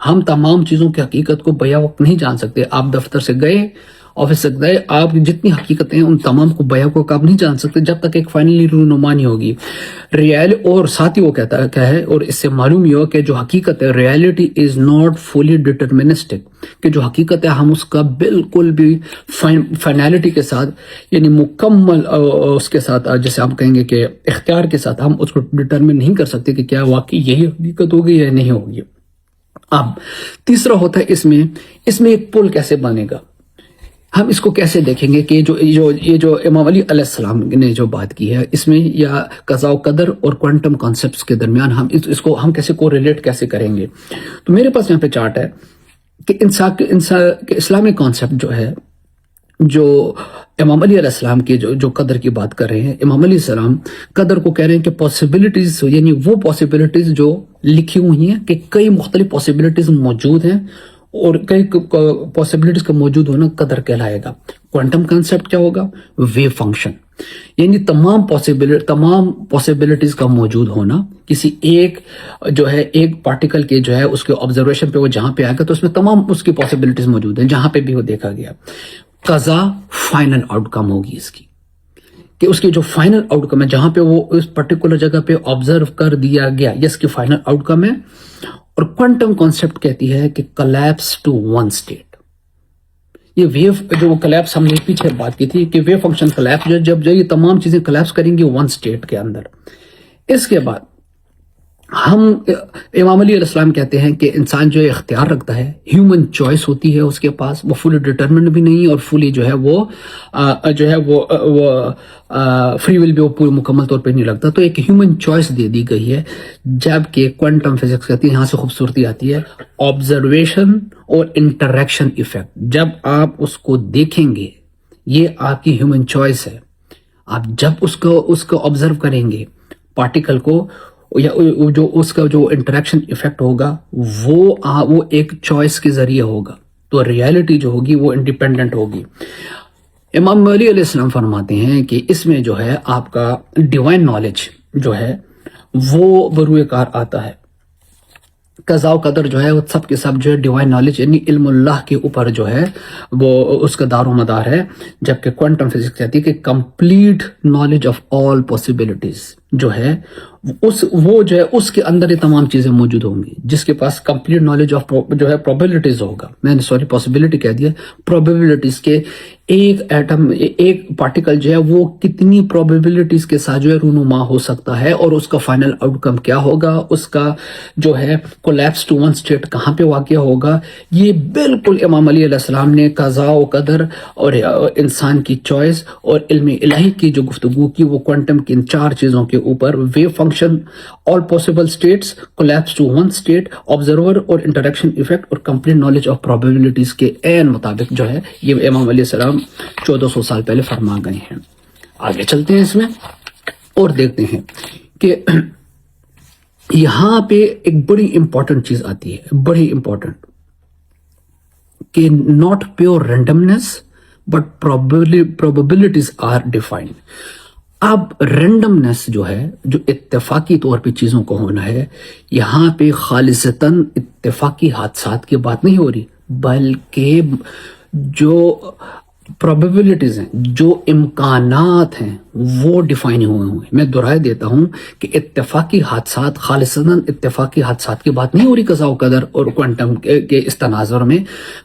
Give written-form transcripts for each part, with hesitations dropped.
ہم تمام چیزوں کی حقیقت کو بیا وقت نہیں جان سکتے. آپ دفتر سے گئے، آفس سے گئے، آپ جتنی حقیقتیں ہیں ان تمام کو بیا کو آپ نہیں جان سکتے جب تک ایک فائنلی رونما نہیں ہوگی. اور ساتھ ہی وہ کہتا ہے کیا ہے، اور اس سے معلوم یہ ہو کہ جو حقیقت ہے، reality is not fully deterministic, کہ جو حقیقت ہے ہم اس کا بالکل بھی فائنالٹی کے ساتھ، یعنی مکمل اس کے ساتھ، جیسے آپ کہیں گے کہ اختیار کے ساتھ ہم اس کو ڈٹرمن نہیں کر سکتے کہ کیا واقعی یہی حقیقت ہوگی یا نہیں ہوگی. اب تیسرا ہوتا ہے اس میں ایک پل کیسے بنے گا، ہم اس کو کیسے دیکھیں گے کہ یہ جو امام علی علیہ السلام نے جو بات کی ہے اس میں، یا قضاء و قدر اور کوانٹم کانسیپٹس کے درمیان ہم اس کو ہم کیسے کوریلیٹ کیسے کریں گے. تو میرے پاس یہاں پہ چارٹ ہے کہ اسلامی کانسیپٹ جو ہے، جو امام علی علیہ السلام کی جو قدر کی بات کر رہے ہیں، امام علیہ السلام قدر کو کہہ رہے ہیں کہ پاسبلٹیز، یعنی وہ پاسبلٹیز جو لکھی ہوئی ہیں کہ کئی مختلف پاسبلٹیز موجود ہیں، اور کئی پاسبلٹیز کا موجود ہونا قدر کہلائے گا. کوانٹم کانسیپٹ کیا ہوگا؟ ویو فنکشن، یعنی تمام پاسبلٹیز کا موجود ہونا. کسی ایک جو ہے ایک پارٹیکل کے جو ہے اس کے آبزرویشن پہ وہ جہاں پہ آئے گا تو اس میں تمام اس کی پاسبلٹیز موجود ہیں جہاں پہ بھی وہ دیکھا گیا. قضا فائنل آؤٹ کم ہوگی اس کی، کہ اس کی جو فائنل آؤٹ کم ہے جہاں پہ وہ اس پرٹیکولر جگہ پہ آبزرو کر دیا گیا، یہ اس کی فائنل آؤٹ کم ہے. اور کوانٹم کانسیپٹ کہتی ہے کہ کلیپس ٹو ون اسٹیٹ. یہ ویو جو کلیپس ہم نے پیچھے بات کی تھی کہ ویو فنکشن کلیپس جب یہ تمام چیزیں کلیپس کریں گی ون اسٹیٹ کے اندر. اس کے بعد ہم امام علی علیہ السلام کہتے ہیں کہ انسان جو اختیار رکھتا ہے، ہیومن چوائس ہوتی ہے اس کے پاس، وہ فلی ڈٹرمنڈ بھی نہیں اور فلی جو ہے وہ فری ول بھی وہ پورے مکمل طور پہ نہیں لگتا. تو ایک ہیومن چوائس دے دی گئی ہے، جبکہ کوانٹم فزکس کہتی ہے، یہاں سے خوبصورتی آتی ہے، آبزرویشن اور انٹریکشن ایفیکٹ. جب آپ اس کو دیکھیں گے، یہ آپ کی ہیومن چوائس ہے. آپ جب اس کو آبزرو کریں گے پارٹیکل کو، یا جو اس کا جو انٹریکشن ایفیکٹ ہوگا وہ ایک چوائس کے ذریعے ہوگا، تو ریالٹی جو ہوگی وہ انڈیپینڈنٹ ہوگی. امام علی علیہ السلام فرماتے ہیں کہ اس میں جو ہے آپ کا ڈیوائن نالج جو ہے وہ بروئے کار آتا ہے. قضاء و قدر جو ہے وہ سب کے سب جو ہے ڈیوائن نالج، یعنی علم اللہ کے اوپر جو ہے وہ اس کا دار و مدار ہے. جبکہ کوانٹم فزکس کہتی ہے کہ complete knowledge of all possibilities جو ہے وہ جو ہے اس کے اندر یہ تمام چیزیں موجود ہوں گی. جس کے پاس کمپلیٹ نالج آف جو ہے پروبیبلٹیز ہوگا، میں نے پاسبلٹی کہہ دیا، پروبیبلٹیز کے ایک ایٹم، ایک پارٹیکل جو ہے وہ کتنی پروبیبلٹیز کے ساتھ جو ہے رونما ہو سکتا ہے، اور اس کا فائنل آؤٹ کم کیا ہوگا، اس کا جو ہے کولیپس ٹو ون اسٹیٹ کہاں پہ واقع ہوگا. یہ بالکل امام علی علیہ السلام نے قضاء و قدر اور انسان کی چوائس اور علم الہی کی جو گفتگو کی، وہ کوانٹم کی ان چار چیزوں کے اوپر، wave function, all possible states, collapse to one state, observer اور انٹریکشن ایفیکٹ، اور کمپلیٹ نالج آف پروبیبلٹیز کے عین مطابق جو ہے یہ امام علیہ السلام 1400 سال پہلے فرما گئے ہیں. آگے چلتے ہیں اس میں اور دیکھتے ہیں کہ یہاں پہ ایک بڑی امپورٹنٹ چیز آتی ہے، بڑی امپورٹنٹ، کہ not pure randomness but probabilities are defined. اب رینڈمنس جو ہے، جو اتفاقی طور پہ چیزوں کو ہونا ہے، یہاں پہ خالصتاً اتفاقی حادثات کی بات نہیں ہو رہی، بلکہ جو پروبیبلٹیز ہیں، جو امکانات ہیں، وہ ڈیفائن ہوئے ہیں. میں دہرائے دیتا ہوں کہ اتفاقی حادثات، خالصتاً اتفاقی حادثات کی بات نہیں ہو رہی قضاء و قدر اور کوانٹم کے اس تناظر میں،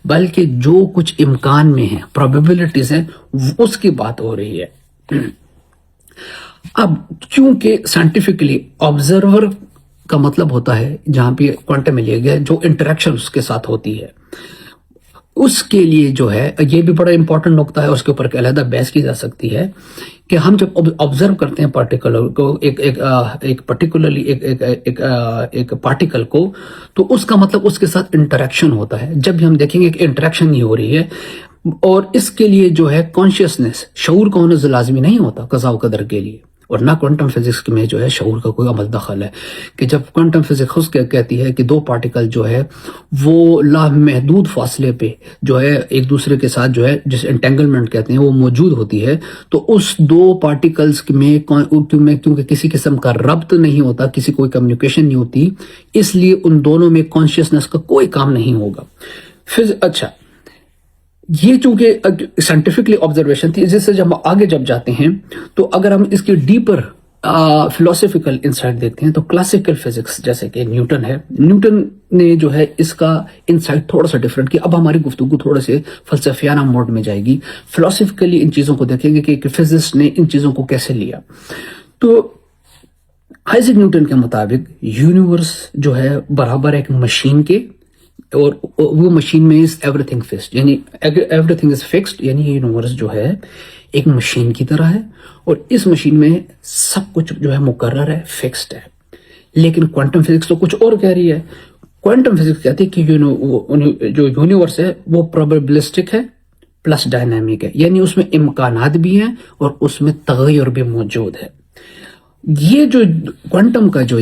بلکہ جو کچھ امکان میں ہیں، پروبیبلٹیز ہیں، اس کی بات ہو رہی ہے. اب چونکہ سائنٹیفکلی آبزرور کا مطلب ہوتا ہے جہاں پہ کوانٹم میں لیا گیا جو انٹریکشن اس کے ساتھ ہوتی ہے، اس کے لیے جو ہے یہ بھی بڑا امپورٹنٹ نقطہ ہے، اس کے اوپر علیحدہ بحث کی جا سکتی ہے کہ ہم جب آبزرو کرتے ہیں پارٹیکل کو، ایک پرٹیکولرلی ایک پارٹیکل کو، تو اس کا مطلب اس کے ساتھ انٹریکشن ہوتا ہے. جب بھی ہم دیکھیں گے کہ انٹریکشن نہیں ہو رہی ہے، اور اس کے لیے جو ہے کانشیسنس، شعور کا ہونا لازمی نہیں ہوتا قضاء و قدر کے لیے. اور نہ کوانٹم فزکس میں جو ہے شعور کا کوئی عمل دخل ہے، کہ جب کوانٹم فزکس خود کہتی ہے کہ دو پارٹیکل جو ہے وہ لامحدود فاصلے پہ جو ہے ایک دوسرے کے ساتھ جو ہے جس انٹینگلمنٹ کہتے ہیں وہ موجود ہوتی ہے، تو اس دو پارٹیکلز میں کیونکہ کسی قسم کا ربط نہیں ہوتا، کسی کوئی کمیونیکیشن نہیں ہوتی، اس لیے ان دونوں میں کانشیسنس کا کوئی کام نہیں ہوگا۔ اچھا، یہ چونکہ سائنٹیفکلی آبزرویشن تھی، جس سے جب ہم آگے جاتے ہیں تو اگر ہم اس کی ڈیپر فلاسفیکل انسائٹ دیکھتے ہیں تو کلاسیکل فزکس جیسے کہ نیوٹن ہے، نیوٹن نے جو ہے اس کا انسائٹ تھوڑا سا ڈفرینٹ کیا۔ اب ہماری گفتگو تھوڑا سے فلسفیانہ موڈ میں جائے گی، فلاسفیکلی ان چیزوں کو دیکھیں گے کہ فزکس نے ان چیزوں کو کیسے لیا۔ تو آئزیک نیوٹن کے مطابق یونیورس جو ہے برابر ایک مشین کے، اور وہ مشین میں ایوری تھنگ فکسڈ، یعنی ایوری تھنگ از فکسڈ، یعنی یونیورس جو ہے ایک مشین کی طرح ہے، اور اس مشین میں سب کچھ جو ہے مقرر ہے، فکسڈ ہے۔ لیکن کوانٹم فزکس تو کچھ اور کہہ رہی ہے۔ کوانٹم فزکس کہتی ہے کہ جو یونیورس ہے وہ پروبیبلسٹک ہے پلس ڈائنامک ہے، یعنی اس میں امکانات بھی ہیں اور اس میں تغیر بھی موجود ہے۔ یہ جو کوانٹم کا جو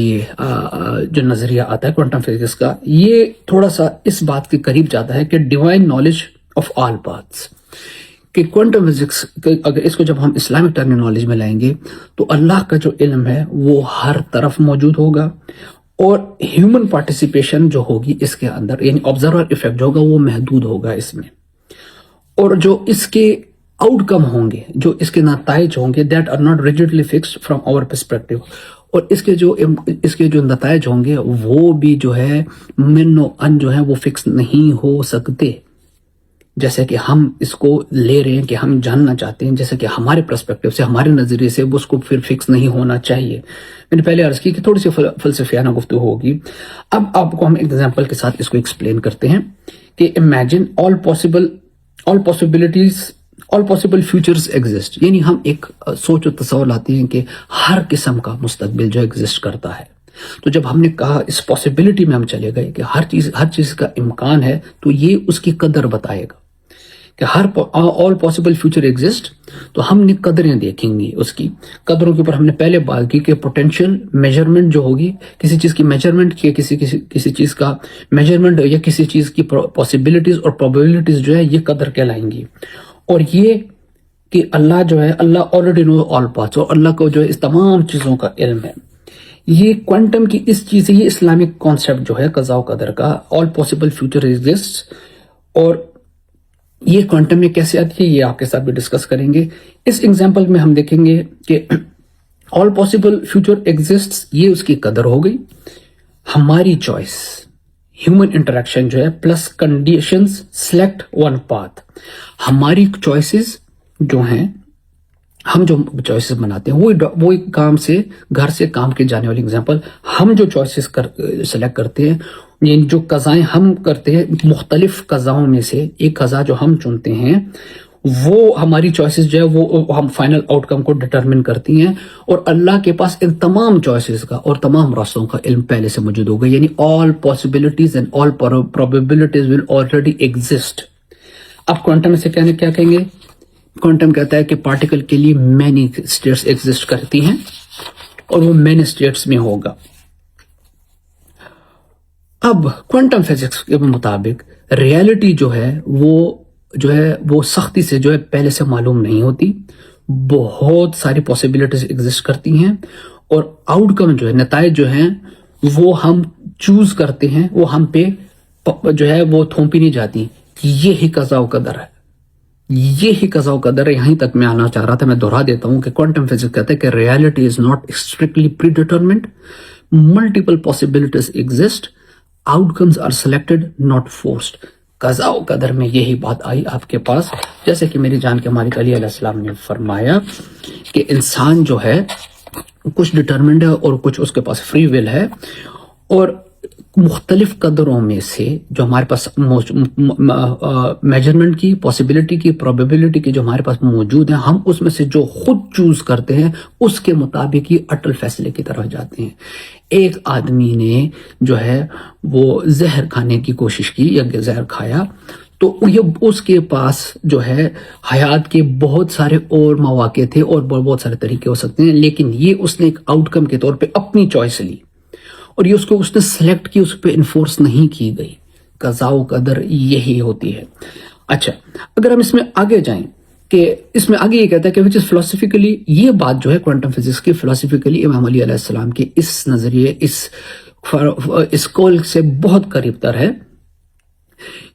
نظریہ آتا ہے کوانٹم فزکس کا، یہ تھوڑا سا اس بات کے قریب جاتا ہے کہ divine knowledge of all paths, کہ کوانٹم فزکس اگر اس کو جب ہم اسلامک ٹرمینالوجی میں لائیں گے تو اللہ کا جو علم ہے وہ ہر طرف موجود ہوگا، اور ہیومن پارٹیسپیشن جو ہوگی اس کے اندر، یعنی آبزرور ایفیکٹ جو ہوگا وہ محدود ہوگا اس میں، اور جو اس کے آؤٹ کم ہوں گے، جو اس کے نتائج ہوں گے، that are not rigidly fixed from our perspective, اور اس کے جو نتائج ہوں گے وہ بھی جو ہے من و ان جو ہے وہ فکس نہیں ہو سکتے، جیسے کہ ہم اس کو لے رہے ہیں کہ ہم جاننا چاہتے ہیں، جیسے کہ ہمارے پرسپیکٹو سے، ہمارے نظریے سے وہ اس کو پھر فکس نہیں ہونا چاہیے۔ میں نے پہلے عرض کی کہ تھوڑی سی فلسفیانہ گفتگو ہوگی۔ اب آپ کو ہم ایگزامپل کے ساتھ اس کو ایکسپلین کرتے ہیں کہ imagine all possible futures exist, یعنی ہم ایک سوچ و تصور لاتے ہیں کہ ہر قسم کا مستقبل جو ایگزسٹ کرتا ہے۔ تو جب ہم نے کہا اس پاسبلٹی میں ہم چلے گئے کہ ہر چیز کا امکان ہے، تو یہ اس کی قدر بتائے گا کہ آل پاسبل فیوچر ایگزسٹ، تو ہم نے قدریں دیکھیں گی، اس کی قدروں کے اوپر ہم نے پہلے بات کی کہ پوٹینشیل میجرمنٹ جو ہوگی، کسی چیز کی میجرمنٹ کی، کسی چیز کا میجرمنٹ یا کسی چیز کی پاسبلٹیز اور پروبیبلٹیز جو ہے یہ قدر کہلائیں گی، اور یہ کہ اللہ جو ہے اللہ آلریڈی نو آل پاتھس، اور اللہ کو جو ہے اس تمام چیزوں کا علم ہے۔ یہ کوانٹم کی اس چیز سے، یہ اسلامک کانسیپٹ جو ہے قضاء و قدر کا، آل پاسبل فیوچر ایگزسٹ، اور یہ کوانٹم میں کیسے آتی ہے یہ آپ کے ساتھ بھی ڈسکس کریں گے۔ اس ایگزامپل میں ہم دیکھیں گے کہ آل پاسبل فیوچر ایگزسٹ، یہ اس کی قدر ہو گئی، ہماری چوائس، ہیومن انٹریکشن جو ہے plus conditions select one path, ہماری چوائسز جو ہیں، ہم جو چوائسز بناتے ہیں وہی گھر سے کام کے جانے والی ایگزامپل، ہم جو چوائسز سلیکٹ کرتے ہیں، یعنی جو قضائیں ہم کرتے ہیں، مختلف قضاؤں میں سے ایک قضا جو ہم چنتے ہیں، وہ ہماری چوائسز جو ہے وہ ہم فائنل آؤٹ کم کو ڈٹرمن کرتی ہیں، اور اللہ کے پاس ان تمام چوائسز کا اور تمام راستوں کا علم پہلے سے موجود ہوگا، یعنی all possibilities and all probabilities will already exist. اب کوانٹم سے کیا کہیں گے؟ کوانٹم کہتا ہے کہ پارٹیکل کے لیے مینی اسٹیٹس ایگزسٹ کرتی ہیں، اور وہ مینی اسٹیٹس میں ہوگا۔ اب کوانٹم فزکس کے مطابق ریالٹی جو ہے وہ سختی سے جو ہے پہلے سے معلوم نہیں ہوتی، بہت ساری پاسبلٹیز ایگزسٹ کرتی ہیں، اور آؤٹ کم جو ہے، نتائج جو ہیں وہ ہم چوز کرتے ہیں، وہ ہم پہ جو ہے وہ تھوپی نہیں جاتی، یہی قضاء و قدر ہے، یہی قضاء و قدر ہے۔ یہیں تک میں آنا چاہ رہا تھا، میں دہرا دیتا ہوں کہ کوانٹم فزکس کہتا ہے کہ reality is not strictly predetermined, multiple possibilities exist, outcomes are selected not forced. قضاء و قدر میں یہی بات آئی آپ کے پاس، جیسے کہ میری جان کے مالک علی علیہ السلام نے فرمایا کہ انسان جو ہے کچھ ڈٹرمنڈ ہے اور کچھ اس کے پاس فری ول ہے، اور مختلف قدروں میں سے جو ہمارے پاس میجرمنٹ کی، پاسبلٹی کی، پروبیبلٹی کی جو ہمارے پاس موجود ہیں، ہم اس میں سے جو خود چوز کرتے ہیں اس کے مطابق ہی اٹل فیصلے کی طرف جاتے ہیں۔ ایک آدمی نے جو ہے وہ زہر کھانے کی کوشش کی یا زہر کھایا، تو یہ اس کے پاس جو ہے حیات کے بہت سارے اور مواقع تھے اور بہت سارے طریقے ہو سکتے ہیں، لیکن یہ اس نے ایک آؤٹ کم کے طور پہ اپنی چوائس لی اور یہ اس نے سلیکٹ کی، اس پہ انفورس نہیں کی گئی۔ قضاء و قدر یہی ہوتی ہے۔ اچھا، اگر ہم اس میں آگے جائیں کہ اس میں آگے یہ کہتا ہے کہ which is philosophically، یہ بات جو ہے کوانٹم فزکس کی فلسفیکلی امام علی علیہ السلام کے اس نظریے اس قول سے بہت قریب تر ہے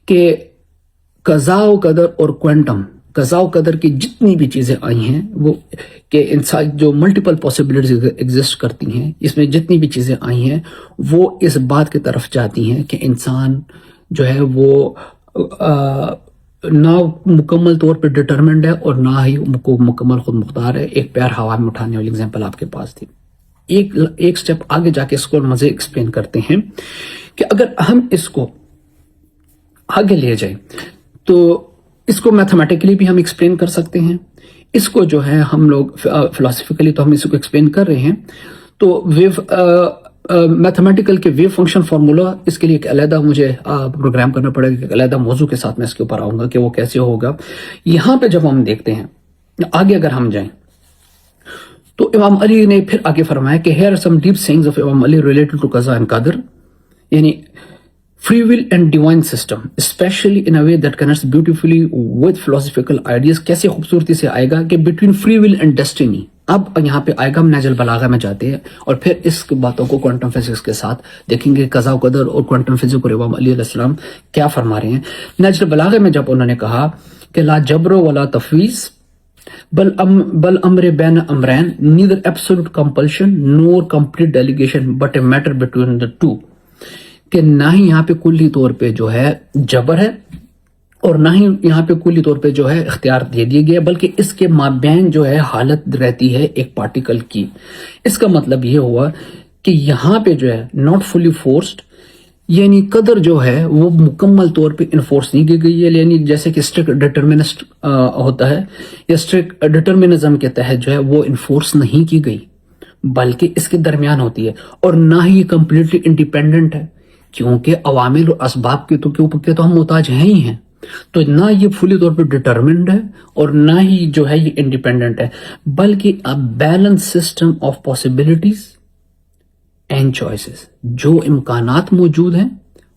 کہ قضاء و قدر اور کوانٹم، قضاء و قدر کی جتنی بھی چیزیں آئی ہیں وہ کہ انسان جو ملٹیپل پاسبلٹیز ایگزسٹ کرتی ہیں، اس میں جتنی بھی چیزیں آئی ہیں وہ اس بات کی طرف جاتی ہیں کہ انسان جو ہے وہ نہ مکمل طور پہ ڈٹرمنڈ ہے اور نہ ہی مکمل خود مختار ہے۔ ایک پیر ہوا میں اٹھانے والی اگزامپل آپ کے پاس تھی۔ ایک سٹیپ آگے جا کے اس کو مزے ایکسپلین کرتے ہیں کہ اگر ہم اس کو آگے لے جائیں تو اس کو میتھمیٹیکلی بھی ہم ایکسپلین کر سکتے ہیں، اس کو جو ہے ہم لوگ فلسفیکلی تو ہم اس کو ایکسپلین کر رہے ہیں، تو میتھمیٹیکل کے ویو فنکشن فارمولا، اس کے لیے ایک علیحدہ مجھے پروگرام کرنا پڑے گا، ایک علیحدہ موضوع کے ساتھ میں اس کے اوپر آؤں گا کہ وہ کیسے ہوگا۔ یہاں پہ جب ہم دیکھتے ہیں آگے اگر ہم جائیں تو امام علی نے پھر آگے فرمایا کہ here are some deep sayings of امام علی related to قضاء and قدر، یعنی free will and divine system especially in a way that connects beautifully with philosophical ideas۔ کیسے خوبصورتی سے آئے گا کہ between free will and destiny۔ اب یہاں پہ آئے گا، ہم نہج البلاغہ میں جاتے ہیں اور پھر اس باتوں کو کوانٹم فزکس کے ساتھ دیکھیں گے، قضاء و قدر اور کوانٹم فزکس اور امام علی علیہ السلام کیا فرما رہے ہیں۔ نہج البلاغہ میں جب انہوں نے کہا کہ لا جبر ولا تفویض بل امر بین امرین، neither absolute compulsion nor complete delegation but a matter between the two، کہ نہ ہی یہاں پہ کلی طور پہ جو ہے جبر ہے اور نہ ہی یہاں پہ کلی طور پہ جو ہے اختیار دے دیا گیا، بلکہ اس کے مابین جو ہے حالت رہتی ہے ایک پارٹیکل کی۔ اس کا مطلب یہ ہوا کہ یہاں پہ جو ہے ناٹ فلی فورسڈ، یعنی قدر جو ہے وہ مکمل طور پہ انفورس نہیں کی گئی ہے، یعنی جیسے کہ اسٹرکٹ ڈٹرمنسٹ ہوتا ہے یا اسٹرکٹ ڈٹرمنزم کے تحت جو ہے وہ انفورس نہیں کی گئی، بلکہ اس کے درمیان ہوتی ہے، اور نہ ہی کمپلیٹلی انڈیپینڈنٹ ہے، کیونکہ عوامل اور اسباب کے تو ہم محتاج ہیں ہی ہیں، تو نہ یہ فلی طور پہ ڈٹرمنڈ ہے اور نہ ہی جو ہے یہ انڈیپینڈنٹ ہے، بلکہ a balanced system of possibilities and choices، جو امکانات موجود ہیں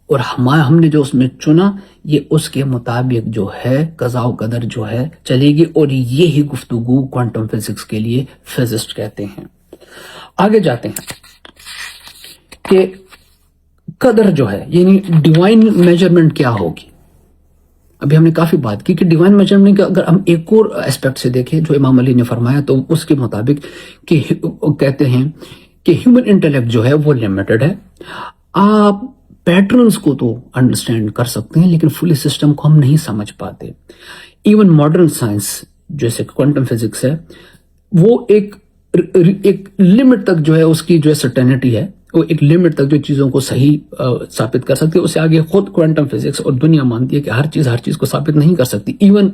اور ہم نے جو اس میں چنا یہ اس کے مطابق جو ہے قضاء و قدر جو ہے چلے گی، اور یہی گفتگو کوانٹم فزکس کے لیے فزسٹ کہتے ہیں۔ آگے جاتے ہیں کہ قدر جو ہے یعنی ڈیوائن میجرمنٹ کیا ہوگی۔ ابھی ہم نے کافی بات کی کہ ڈیوائن میجرمنٹ کا اگر ہم ایک اور اسپیکٹ سے دیکھیں جو امام علی نے فرمایا، تو اس کے مطابق کہ کہتے ہیں کہ ہیومن انٹلیکٹ جو ہے وہ لمیٹڈ ہے، آپ پیٹرنز کو تو انڈرسٹینڈ کر سکتے ہیں لیکن فلی سسٹم کو ہم نہیں سمجھ پاتے۔ ایون ماڈرن سائنس جیسے کوانٹم فزکس ہے وہ ایک لمٹ تک جو ہے اس کی جو ہے سرٹینٹی ہے، وہ ایک لمٹ تک جو چیزوں کو صحیح ثابت کر سکتی ہے، اس سے آگے خود کوانٹم فزکس اور دنیا مانتی ہے کہ ہر چیز کو ثابت نہیں کر سکتی۔ ایون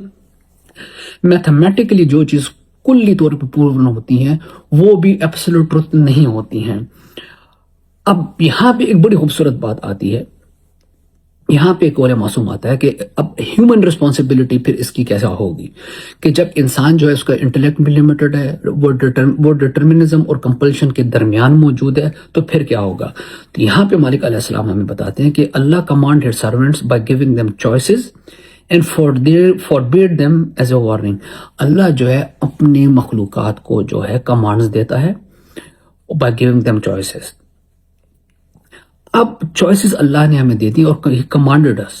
میتھمیٹیکلی جو چیز کلی طور پہ پروون ہوتی ہیں وہ بھی ایبسولوٹ ٹروتھ نہیں ہوتی ہیں۔ اب یہاں پہ ایک بڑی خوبصورت بات آتی ہے، یہاں پہ ایک اور معصوم آتا ہے کہ اب ہیومن رسپانسبلٹی پھر اس کی کیسا ہوگی کہ جب انسان جو ہے اس کا انٹلیکٹ بھی لمیٹڈ ہے، وہ ڈٹرمنزم اور کمپلشن کے درمیان موجود ہے، تو پھر کیا ہوگا؟ تو یہاں پہ مالک علیہ السلام ہمیں بتاتے ہیں کہ اللہ command his servants by giving them choices and forbid them as a warning. اللہ جو ہے اپنے مخلوقات کو جو ہے کمانڈز دیتا ہے بائی گیونگ دیم چوائسز۔ اب چوائسز اللہ نے ہمیں دے دی اور کمانڈڈ اس،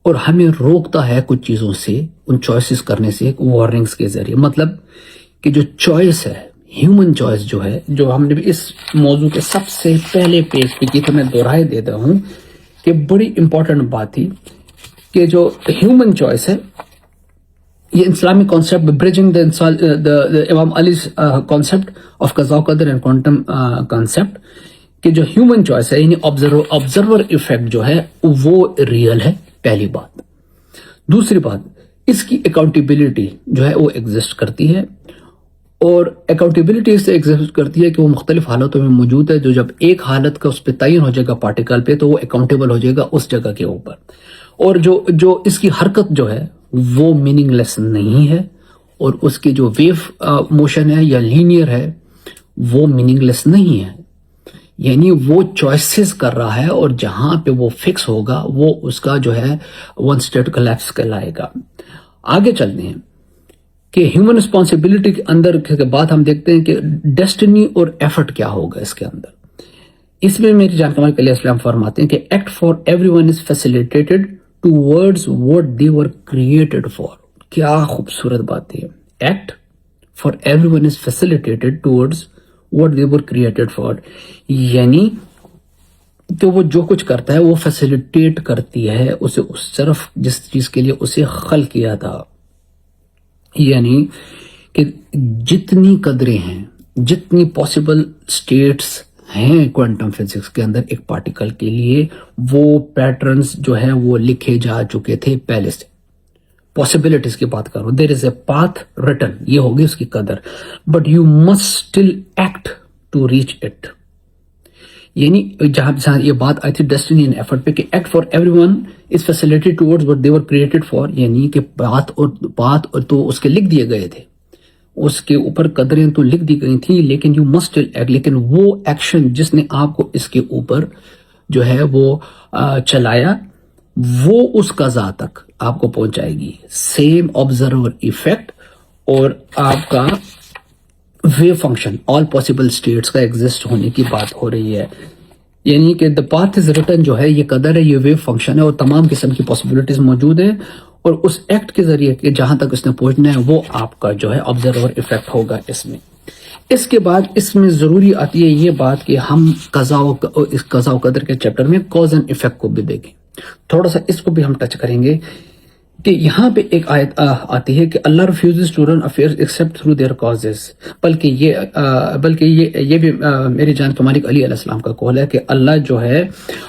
اور ہمیں روکتا ہے کچھ چیزوں سے، ان چوائسز کرنے سے وارننگز کے ذریعے۔ مطلب کہ جو چوائس ہے، ہیومن چوائس جو ہے، جو ہم نے بھی اس موضوع کے سب سے پہلے پیج پہ کی، تو میں دہرائے دیتا ہوں کہ بڑی امپورٹنٹ بات تھی کہ جو ہیومن چوائس ہے، یہ اسلامی کانسیپٹ برجنگ امام علی کانسیپٹ آف قضاء و قدر اینڈ کوانٹم کانسیپٹ، کہ جو ہیومن چوائس ہے یعنی آبزرور ایفیکٹ جو ہے وہ ریئل ہے، پہلی بات۔ دوسری بات، اس کی اکاؤنٹیبلٹی جو ہے وہ ایگزسٹ کرتی ہے، اور اکاؤنٹیبلٹی اس سے ایگزسٹ کرتی ہے کہ وہ مختلف حالتوں میں موجود ہے، جو جب ایک حالت کا اس پہ تعین ہو جائے گا پارٹیکل پہ، تو وہ اکاؤنٹیبل ہو جائے گا اس جگہ کے اوپر، اور جو اس کی حرکت جو ہے وہ میننگ لیس نہیں ہے، اور اس کی جو ویو موشن ہے یا لینئر ہے وہ میننگ لیس نہیں ہے، یعنی وہ چوائسز کر رہا ہے، اور جہاں پہ وہ فکس ہوگا وہ اس کا جو ہے ون اسٹیٹ کولیپس کہلائے گا۔ آگے چلتے ہیں کہ ہیومن رسپانسبلٹی کے اندر کے بعد ہم دیکھتے ہیں کہ ڈیسٹنی اور ایفرٹ کیا ہوگا اس کے اندر۔ اس میں میری جان کمال علیہ السلام فرماتے ہیں کہ act for every one is facilitated towards what they were created for. کیا خوبصورت بات ہے، act for every one is facilitated towards what they were created for, یعنی کہ وہ جو کچھ کرتا ہے وہ فیسیلیٹیٹ کرتی ہے اسے اس طرف جس چیز کے لیے اسے خلق کیا تھا، یعنی کہ جتنی قدریں ہیں، جتنی پاسبل سٹیٹس ہیں کوانٹم فزکس کے اندر ایک پارٹیکل کے لیے، وہ پیٹرنز جو ہے وہ لکھے جا چکے تھے پہلے سے۔ پاسبلٹیز کی بات کرو، دیر از اے پاتھ ریٹن، یہ ہوگی اس کی قدر، but you must still act to reach it, یعنی جہاں یہ بات آئی تھی ڈیسٹنی اینڈ ایفرٹ پہ کہ act for every one is facilitated towards what they were created for, یعنی کہ بات اور تو اس کے لکھ دیے گئے تھے، اس کے اوپر قدریں تو لکھ دی گئی تھیں، لیکن یو مسٹ ایکٹ، لیکن وہ ایکشن جس نے آپ کو اس کے اوپر جو ہے وہ چلایا وہ اس قضا تک آپ کو پہنچائے گی۔ سیم آبزرور ایفیکٹ اور آپ کا view function all possible status کا ایگزسٹ ہونے کی بات ہو رہی ہے، یعنی کہ دا پاتھ از ریٹن جو ہے یہ قدر ہے، یہ ویو فنکشن ہے، اور تمام قسم کی پاسبلٹیز موجود ہیں، اور اس ایکٹ کے ذریعے کہ جہاں تک اس نے پہنچنا ہے وہ آپ کا جو ہے آبزرور ایفیکٹ ہوگا اس میں۔ اس کے بعد اس میں ضروری آتی ہے یہ بات کہ ہم قضاء و قدر کے چیپٹر میں کاز اینڈ ایفیکٹ کو بھی دیکھیں، تھوڑا سا اس کو بھی ہم ٹچ کریں گے کہ یہاں پہ ایک آیت آتی ہے کہ اللہ refuses to run affairs except through their causes, بلکہ یہ بھی میری جان کے مالک علی علیہ السلام کا قول ہے کہ اللہ جو ہے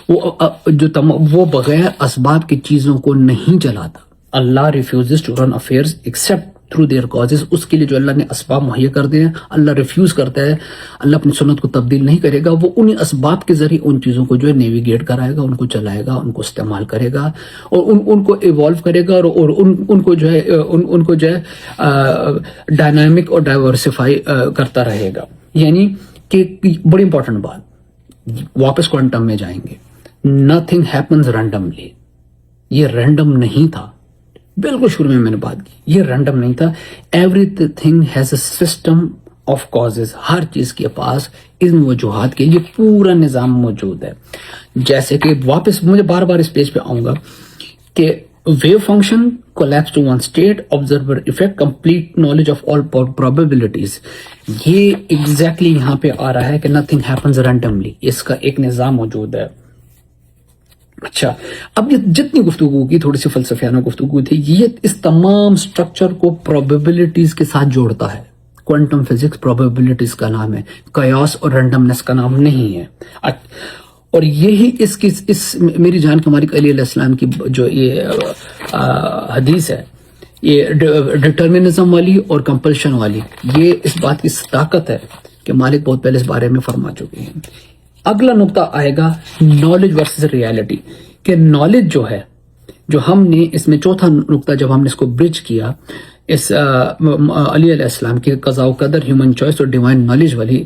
وہ بغیر اسباب کی چیزوں کو نہیں چلاتا۔ اللہ refuses to run affairs except through their causes, اس کے لیے جو اللہ نے اسباب مہیا کر دے ہیں اللہ ریفیوز کرتا ہے، اللہ اپنی سنت کو تبدیل نہیں کرے گا، وہ انہی اسباب کے ذریعے ان چیزوں کو جو ہے نیویگیٹ کرائے گا، ان کو چلائے گا، ان کو استعمال کرے گا، اور ان کو ایوالو کرے گا، اور ان کو جو ہے ڈائنامک اور ڈائیورسفائی کرتا رہے گا۔ یعنی کہ بڑی امپورٹنٹ بات، واپس کوانٹم میں جائیں گے، نتھنگ ہیپنز رینڈملی، یہ رینڈم نہیں تھا، بالکل شروع میں نے بات کی، یہ رینڈم نہیں تھا، everything has a system of causes, ہر چیز کے پاس ان وجوہات کے لیے پورا نظام موجود ہے۔ جیسے کہ واپس مجھے بار بار اس پیج پہ آؤں گا کہ wave function collapse to one state, observer effect, complete knowledge of all probabilities, یہ ایگزیکٹلی یہاں پہ آ رہا ہے کہ نتھنگ ہیپنز رینڈملی، اس کا ایک نظام موجود ہے۔ اچھا، اب یہ جتنی گفتگو کی، تھوڑی سی فلسفیانہ گفتگو تھی، یہ اس تمام سٹرکچر کو پروبیبلٹیز کے ساتھ جوڑتا ہے۔ کوانٹم فزکس پروبیبلٹیز کا نام ہے، قیاس اور رینڈمنس کا نام نہیں ہے۔ اور یہی اس میری جان کے مالک علی علیہ السلام کی جو یہ حدیث ہے، یہ ڈٹرمنزم والی اور کمپلشن والی، یہ اس بات کی طاقت ہے کہ مالک بہت پہلے اس بارے میں فرما چکے ہیں۔ اگلا نقطہ آئے گا نالج ورسز ریالٹی، کہ نالج جو ہے، جو ہم نے اس میں چوتھا نقطہ جب ہم نے اس کو برج کیا اس علی علیہ السلام کے قضاء و قدر، ہیومن چوائس اور ڈیوائن نالج والی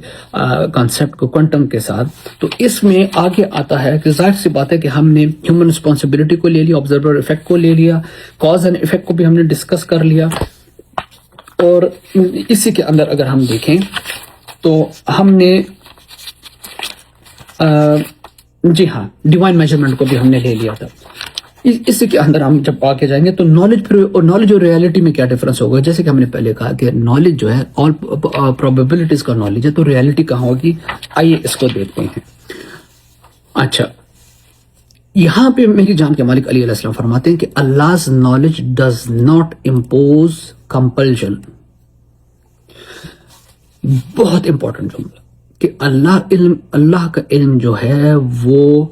کانسیپٹ کو کوانٹم کے ساتھ، تو اس میں آگے آتا ہے کہ ظاہر سی بات ہے کہ ہم نے ہیومن رسپانسبلٹی کو لے لیا، آبزرور ایفیکٹ کو لے لیا، کاز اینڈ ایفیکٹ کو بھی ہم نے ڈسکس کر لیا، اور اسی کے اندر اگر ہم دیکھیں تو ہم نے جی ہاں ڈیوائن میجرمنٹ کو بھی ہم نے لے لیا تھا۔ اسی کے اندر ہم جب آگے جائیں گے تو نالج اور ریالٹی میں کیا ڈفرنس ہوگا، جیسے کہ ہم نے پہلے کہا کہ نالج جو ہے آل پروبیبلٹیز کا نالج ہے، تو ریالٹی کہاں ہوگی، آئیے اس کو دیکھتے ہیں۔ اچھا، یہاں پہ میری جان کے مالک علی علیہ السلام فرماتے ہیں کہ Allah's knowledge does not impose compulsion۔ بہت امپورٹنٹ جملہ کہ اللہ کا علم جو ہے وہ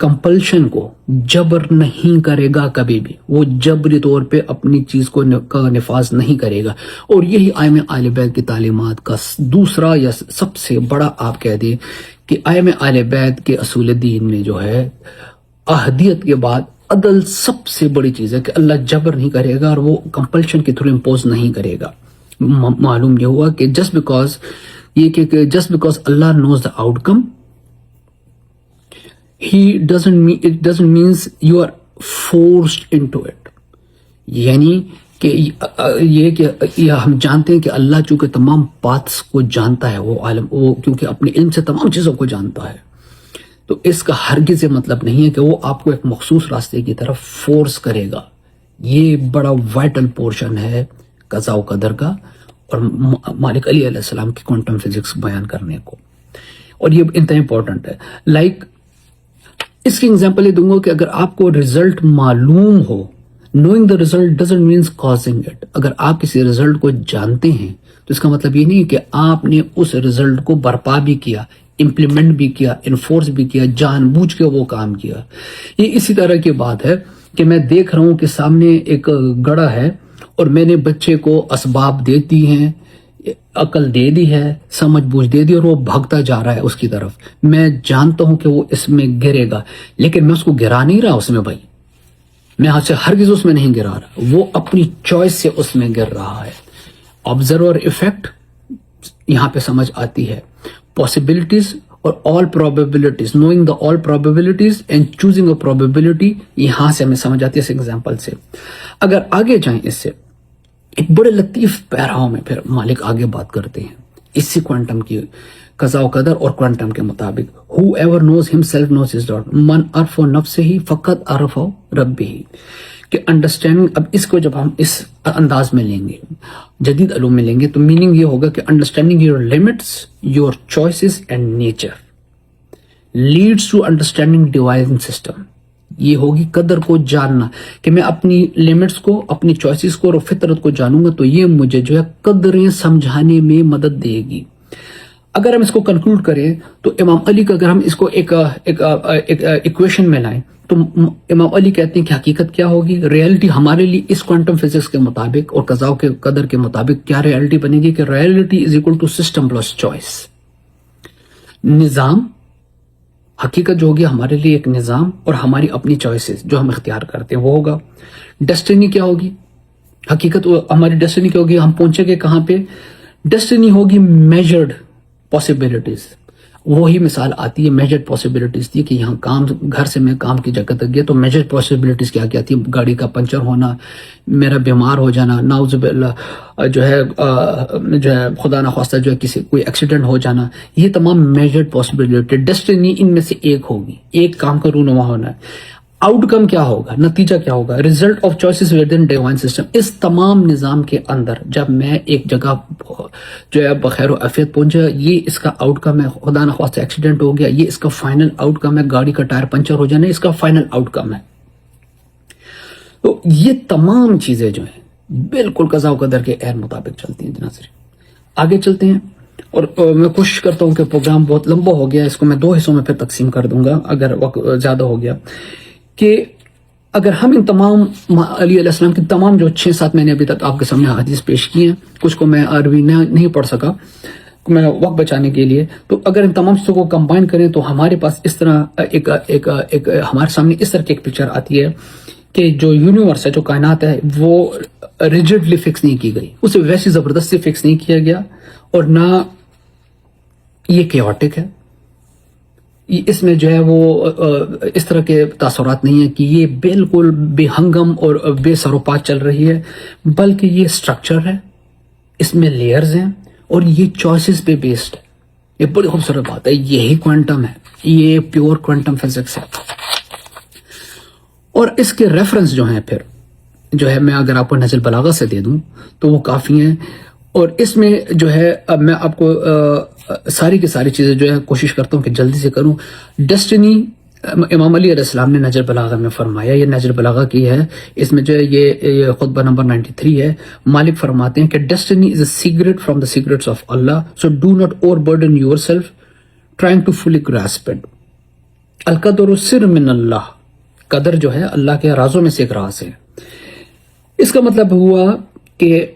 کمپلشن کو جبر نہیں کرے گا، کبھی بھی وہ جبری طور پہ اپنی چیز کو نفاذ نہیں کرے گا۔ اور یہی ائمہ اہل بیت کی تعلیمات کا دوسرا یا سب سے بڑا آپ کہہ دیں کہ ائمہ اہل بیت کے اصول دین میں جو ہے احدیت کے بعد عدل سب سے بڑی چیز ہے کہ اللہ جبر نہیں کرے گا اور وہ کمپلشن کے تھرو امپوز نہیں کرے گا. معلوم یہ ہوا کہ جسٹ بیکاز اللہ knows the outcome it doesn't means you are forced into it. یعنی کہ یہ ہم جانتے ہیں کہ اللہ چونکہ تمام پاتھس کو جانتا ہے، وہ عالم، وہ کیونکہ اپنے علم سے تمام چیزوں کو جانتا ہے، تو اس کا ہرگز یہ مطلب نہیں ہے کہ وہ آپ کو ایک مخصوص راستے کی طرف فورس کرے گا. یہ بڑا وائٹل پورشن ہے قضاء و قدر کا اور مالک علیہ السلام کی کوانٹم فزکس بیان کرنے کو، اور یہ انتہائی امپورٹنٹ ہے. لائک اس کی ایگزامپل یہ دوں گا کہ اگر آپ کو رزلٹ معلوم ہو، knowing the result doesn't means causing it. اگر آپ کسی رزلٹ کو جانتے ہیں تو اس کا مطلب یہ نہیں کہ آپ نے اس رزلٹ کو برپا بھی کیا، امپلیمنٹ بھی کیا، انفورس بھی کیا، جان بوجھ کے وہ کام کیا. یہ اسی طرح کی بات ہے کہ میں دیکھ رہا ہوں کہ سامنے ایک گڑھا ہے اور میں نے بچے کو اسباب دیتی ہیں، عقل دے دی ہے، سمجھ بوجھ دے دی، اور وہ بھاگتا جا رہا ہے اس کی طرف. میں جانتا ہوں کہ وہ اس میں گرے گا، لیکن میں اس کو گرا نہیں رہا اس میں. بھائی میں ہاتھ سے ہرگز اس میں نہیں گرا رہا، وہ اپنی چوائس سے اس میں گر رہا ہے. آبزرور ایفیکٹ یہاں پہ سمجھ آتی ہے. پاسبلٹیز اور all probabilities, knowing the all probabilities and choosing a probability, یہاں سے ہمیں سمجھ آتی ہے اس ایگزامپل سے. اگر آگے جائیں اس سے ایک بڑے لطیف پیراؤں میں پھر مالک آگے بات کرتے ہیں اسی کوانٹم کی قضاء و قدر اور کوانٹم کے مطابق. ہو ایور نوز ہمسیلف نوز ہز لاڈ، من عرف نفسہ فقط عرف ربہ. کہ انڈرسٹینڈنگ، اب اس کو جب ہم اس انداز میں لیں گے، جدید علوم میں لیں گے، تو میننگ یہ ہوگا کہ understanding your limits, your choices and nature leads to understanding divine system. یہ ہوگی قدر کو جاننا کہ میں اپنی لمٹس کو، اپنی چوائسز کو اور فطرت کو جانوں گا تو یہ مجھے جو ہے قدریں سمجھانے میں مدد دے گی. اگر ہم اس کو کنکلوڈ کریں تو امام علی کا، اگر ہم اس کو ایک ایکویشن میں لائیں تو امام علی کہتے ہیں کہ حقیقت کیا ہوگی، ریئلٹی ہمارے لیے اس کوانٹم فزکس کے مطابق اور قضاء کے قدر کے مطابق کیا ریئلٹی بنے گی کہ reality is equal to system plus choice. نظام، حقیقت جو ہوگی ہمارے لیے ایک نظام اور ہماری اپنی چوائسز جو ہم اختیار کرتے ہیں وہ ہوگا. ڈیسٹینی کیا ہوگی، حقیقت ہماری ڈیسٹینی کیا ہوگی، ہم پہنچے گے کہاں پہ. ڈیسٹینی ہوگی میجرڈ پاسبلٹیز. وہی مثال آتی ہے میجرڈ پاسبلٹیز کی کہ یہاں کام، گھر سے میں کام کی جگہ تک گیا تو میجرڈ پاسبلٹیز کیا کیا تھی، گاڑی کا پنچر ہونا، میرا بیمار ہو جانا، نعوذ باللہ جو ہے خدا نخواستہ جو ہے کسی کوئی ایکسیڈنٹ ہو جانا، یہ تمام میجرڈ پاسبلٹی. ڈیسٹینی ان میں سے ایک ہوگی، ایک کام کا رونما ہونا ہے. آؤٹ کم کیا ہوگا، نتیجہ کیا ہوگا، result of choices within divine system. اس تمام نظام کے اندر جب میں ایک جگہ جو ہے بخیر و عافیت پہنچا، یہ اس کا آؤٹ کم ہے. خدا نخواستہ ایکسیڈنٹ ہو گیا، یہ اس کا فائنل آؤٹ کم ہے. گاڑی کا ٹائر پنچر ہو جانا، اس کا فائنل آؤٹ کم ہے. تو یہ تمام چیزیں جو ہیں بالکل قضاء و قدر کے عین مطابق چلتی ہیں. جناب آگے چلتے ہیں، اور میں کوشش کرتا ہوں کہ پروگرام بہت لمبا ہو گیا، اس کو میں 2 حصوں میں پھر تقسیم کر دوں گا اگر وقت زیادہ ہو گیا. کہ اگر ہم ان تمام علی علیہ السلام کی تمام جو 6-7 میں نے ابھی تک آپ کے سامنے حدیث پیش کی ہیں، کچھ کو میں عربی نہیں پڑھ سکا میں وقت بچانے کے لیے، تو اگر ان تمام چیزوں کو کمبائن کریں تو ہمارے پاس اس طرح ایک ہمارے سامنے اس طرح کی ایک پکچر آتی ہے کہ جو یونیورس ہے، جو کائنات ہے، وہ ریجڈلی فکس نہیں کی گئی، اسے ویسی زبردستی فکس نہیں کیا گیا، اور نہ یہ کیوٹک ہے. اس میں جو ہے وہ اس طرح کے تاثرات نہیں ہیں کہ یہ بالکل بے ہنگم اور بے سروپات چل رہی ہے، بلکہ یہ سٹرکچر ہے، اس میں لیئرز ہیں اور یہ چوائسز پہ بیسڈ ہے. یہ بڑی خوبصورت بات ہے. یہی کوانٹم ہے، یہ پیور کوانٹم فزکس ہے. اور اس کے ریفرنس جو ہیں پھر جو ہے میں اگر آپ کو نہج البلاغہ سے دے دوں تو وہ کافی ہیں. اور اس میں جو ہے اب میں آپ کو ساری کی ساری چیزیں جو ہے کوشش کرتا ہوں کہ جلدی سے کروں. ڈیسٹینی امام علی علیہ السلام نے نہج البلاغہ میں فرمایا، یہ نہج البلاغہ کی ہے، اس میں جو ہے یہ خطبہ نمبر 93 ہے. مالک فرماتے ہیں کہ destiny is a secret from the secrets of اللہ، so do not overburden yourself trying to fully grasp it. القدر سر من اللہ، قدر جو ہے اللہ کے رازوں میں سے ایک راز ہے. اس کا مطلب ہوا کہ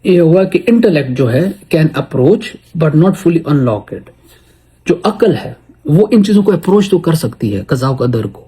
یہ ہوا کہ انٹلیکٹ جو ہے can approach but not fully unlock it. جو عقل ہے وہ ان چیزوں کو اپروچ تو کر سکتی ہے قضاء و قدر کو،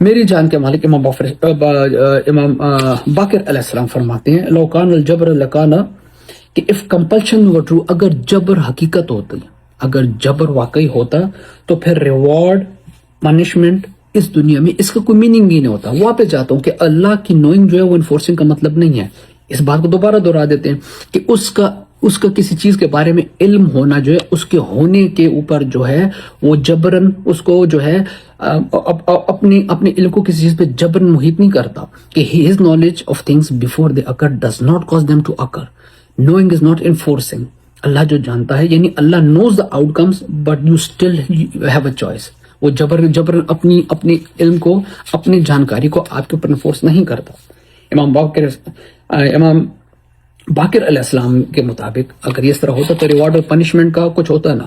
میری جان کے مالک امام باقر علیہ السلام فرماتے ہیں لوکان الجبر لکانا کہ اف کمپلشن ور ٹرو، اگر جبر حقیقت ہوتی، اگر جبر واقعی ہوتا تو پھر ریوارڈ پنشمنٹ اس دنیا میں اس کا کوئی میننگ ہی نہیں ہوتا۔ واپس جاتا ہوں کہ اللہ کی نوئنگ جو ہے وہ انفورسنگ کا مطلب نہیں ہے، اس بات کو دوبارہ دہرا دیتے ہیں کہ اس کا کسی چیز کے بارے میں علم ہونا جو ہے اس کے ہونے کے اوپر جو ہے وہ جبرن اس کو جو ہے اپنے علم کو کسی چیز پہ جبرن محیط نہیں کرتا کہ his knowledge of things before they occur does not cause them to occur. Knowing is not enforcing. اللہ جو جانتا ہے یعنی اللہ knows the outcomes but you still have a choice. وہ جبرن اپنی علم کو اپنی جانکاری کو آپ کے اوپر انفورس نہیں کرتا۔ امام باقر علیہ السلام کے مطابق اگر یہ اس طرح ہوتا تو ریوارڈ اور پنشمنٹ کا کچھ ہوتا نا،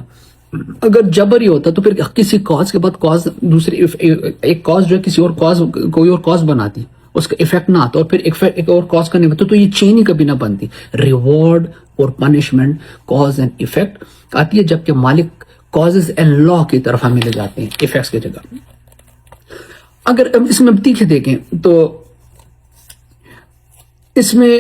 اگر جبر ہی ہوتا تو پھر کسی کاز کے بعد کاز دوسری ایک کاز جو ہے کسی اور کاز کوئی اور کاز بناتی، اس کا افیکٹ نہ آتا اور پھر ایک اور کاز کا نہیں ہوتا تو یہ چین ہی کبھی نہ بنتی۔ ریوارڈ اور پنشمنٹ کاز اینڈ افیکٹ آتی ہے جبکہ مالک کازز اینڈ لا کی طرف ہمیں لے جاتے ہیں افیکٹس کی جگہ۔ اگر اس میں تیکھے دیکھیں تو اس میں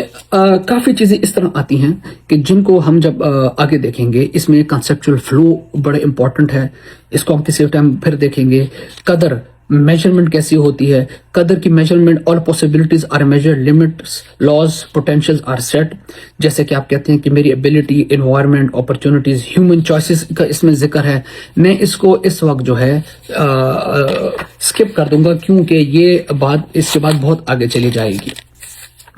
کافی چیزیں اس طرح آتی ہیں کہ جن کو ہم جب آگے دیکھیں گے اس میں کنسیپچل فلو بڑے امپورٹنٹ ہے، اس کو ہم کسی ٹائم پھر دیکھیں گے۔ قدر میجرمنٹ کیسی ہوتی ہے، قدر کی measurement all possibilities are measured, limits laws potentials are set, جیسے کہ آپ کہتے ہیں کہ میری ability, environment, opportunities, human choices کا اس میں ذکر ہے۔ میں اس کو اس وقت جو ہے اسکپ کر دوں گا کیونکہ یہ بات اس کے بعد بہت آگے چلی جائے گی۔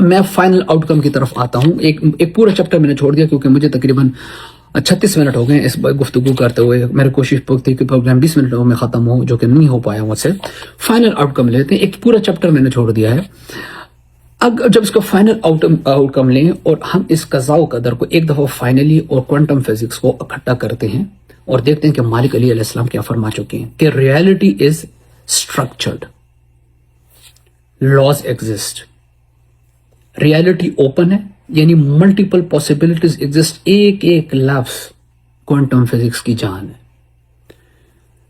میں فائنل آؤٹ کم کی طرف آتا ہوں۔ ایک پورا چیپٹر میں نے چھوڑ دیا کیونکہ مجھے تقریباً 36 منٹ ہو گئے اس گفتگو کرتے ہوئے۔ میری کوشش تھی کہ پروگرام 20 منٹوں میں ختم ہو، جو کہ نہیں ہو پایا مجھ سے۔ فائنل آؤٹ کم لیتے ہیں، ایک پورا چیپٹر میں نے چھوڑ دیا ہے۔ جب اس کا فائنل آؤٹ کم لیں اور ہم اس قضاء و قدر کو ایک دفعہ فائنلی اور کوانٹم فزکس کو اکٹھا کرتے ہیں اور دیکھتے ہیں کہ مالک علیہ السلام کیا فرما چکے ہیں کہ reality is structured, laws exist, reality open ہے یعنی ملٹیپل پاسبلٹیز ایگزسٹ، ایک لفظ کوانٹم فزکس کی جان ہے۔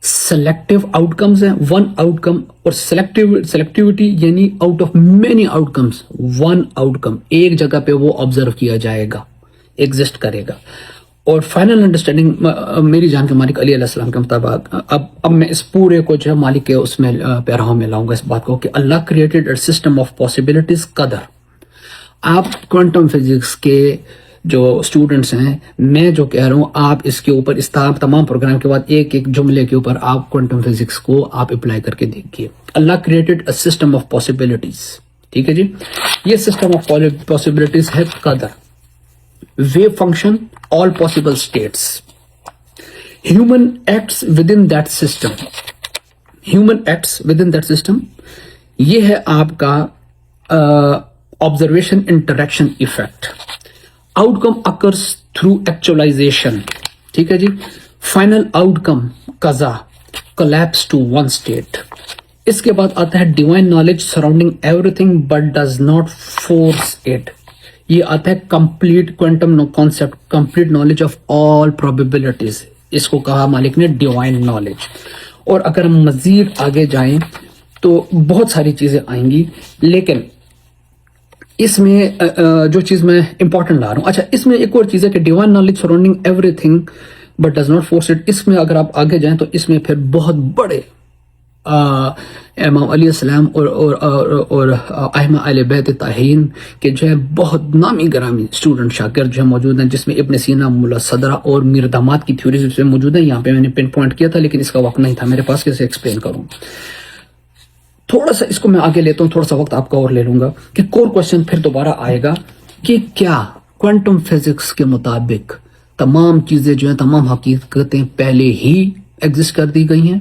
سلیکٹیو آؤٹ کمز ہیں، ون آؤٹ کم، اور سلیکٹیوٹی یعنی out of many out comes one out کم، ایک جگہ پہ وہ آبزرو کیا جائے گا، ایگزسٹ کرے گا۔ اور فائنل انڈرسٹینڈنگ میری جان کے مالک علیہ السلام کے مطابق اب میں اس پورے کو جو ہے مالک کے اس میں پیراہوں میں لاؤں گا اس بات کو کہ اللہ created a system of possibilities قدر۔ آپ کوانٹم فزکس کے جو اسٹوڈنٹس ہیں، میں جو کہہ رہا ہوں آپ اس کے اوپر اس تمام پروگرام کے بعد ایک جملے کے اوپر آپ کوانٹم فزکس کو آپ اپلائی کر کے دیکھیے۔ اللہ created a system of possibilities, ٹھیک ہے جی، یہ سسٹم آف پاسبلٹیز ہے قدر، wave function, all possible states, human acts within that system, human acts within that system, یہ ہے آپ کا observation interaction effect. Outcome occurs through actualization. ٹھیک ہے جی، فائنل آؤٹ کم قضا، collapse to one state. اس کے بعد آتا ہے divine knowledge surrounding everything but does not force it. یہ آتا ہے complete quantum concept, complete knowledge of all probabilities, اس کو کہا مالک نے ڈیوائن نالج۔ اور اگر ہم مزید آگے جائیں تو بہت ساری چیزیں آئیں گی، لیکن اس میں جو چیز میں امپورٹنٹ لا رہا ہوں، اچھا اس میں ایک اور چیز ہے کہ divine knowledge surrounding everything but does not force it. اس میں اگر آپ آگے جائیں تو اس میں پھر بہت بڑے امام علیہ السلام اور ائمہ اہل بیت طاہرین کے جو ہے بہت نامی گرامی اسٹوڈنٹ شاگرد جو ہے موجود ہیں، جس میں ابن سینا، ملا صدرہ اور میر داماد کی تھیوریز اس میں موجود ہیں۔ یہاں پہ میں نے پن پوائنٹ کیا تھا لیکن اس کا وقت نہیں تھا میرے پاس، کیسے ایکسپلین کروں۔ تھوڑا سا اس کو میں آگے لیتا ہوں، تھوڑا سا وقت آپ کا اور لے لوں گا کہ کور کوشچن پھر دوبارہ آئے گا کہ کیا کوانٹم فزکس کے مطابق تمام چیزیں جو ہیں، تمام حقیقتیں پہلے ہی ایگزسٹ کر دی گئی ہیں،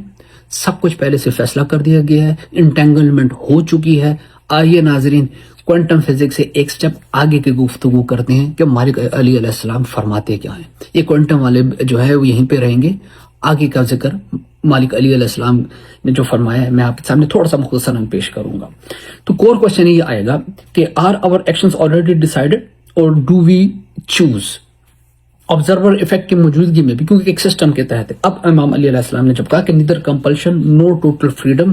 سب کچھ پہلے سے فیصلہ کر دیا گیا ہے، انٹینگلمنٹ ہو چکی ہے۔ آئیے ناظرین کوانٹم فزکس سے ایک سٹیپ آگے کی گفتگو کرتے ہیں کہ مالک علیہ السلام فرماتے کیا ہیں۔ یہ کوانٹم والے جو ہے وہ یہیں پہ رہیں گے، آگے کا ذکر مالک علیہ السلام نے جو فرمایا ہے میں آپ کے سامنے تھوڑا سا مختصراً پیش کروں گا۔ تو کور کوشچن یہ آئے گا کہ are our actions already decided اور do we choose? Observer effect کی موجودگی میں بھی، کیونکہ ایک سسٹم کے تحت اب امام علیہ السلام نے جب کہا کہ neither compulsion no total freedom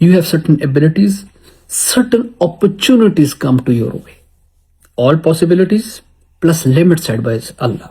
you have certain abilities, certain opportunities come to your way, all possibilities plus limits set by Allah।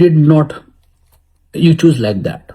did not you choose like that।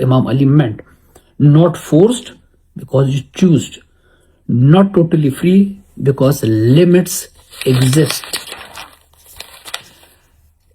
Imam Ali meant, not forced because you choose, not totally free because limits exist।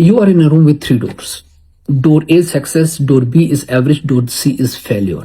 you are in a room with 3 doors, door A is success, door B is average, door C is failure।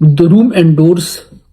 The room and doors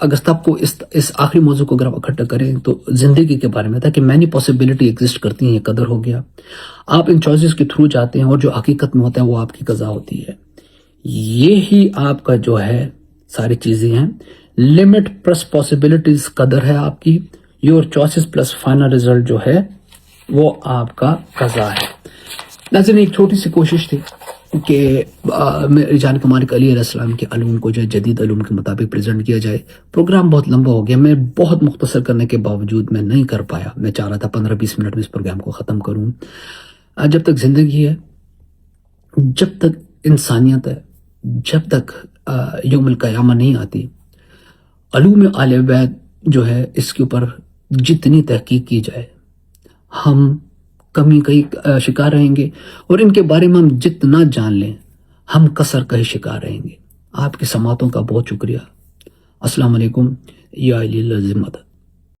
اگر آپ کو اس آخری موضوع کو اگر آپ اکٹھا کریں تو زندگی کے بارے میں تھا کہ مینی پاسبلٹی ایگزسٹ کرتی ہیں، یہ قدر ہو گیا، آپ ان چوائسز کے تھرو جاتے ہیں اور جو حقیقت میں ہوتا ہے وہ آپ کی قضا ہوتی ہے. یہی آپ کا جو ہے ساری چیزیں ہیں. لمٹ پلس پاسبلٹیز قدر ہے آپ کی، your choices plus final result جو ہے وہ آپ کا قضا ہے. ناظرین ایک چھوٹی سی کوشش تھی کہ جان کے مالک علیہ السلام کے علوم کو جو ہے جدید علوم کے مطابق پریزنٹ کیا جائے. پروگرام بہت لمبا ہو گیا، میں بہت مختصر کرنے کے باوجود میں نہیں کر پایا. میں چاہ رہا تھا 15-20 منٹ میں اس پروگرام کو ختم کروں. جب تک زندگی ہے، جب تک انسانیت ہے، جب تک یوم القیامہ نہیں آتی، علوم آل بیت جو ہے اس کے اوپر جتنی تحقیق کی جائے ہم کمی کا شکار رہیں گے، اور ان کے بارے میں ہم جتنا جان لیں ہم کثر کا ہی شکار رہیں گے. آپ کی سماعتوں کا بہت شکریہ. السلام علیکم یا علی العظم مدد.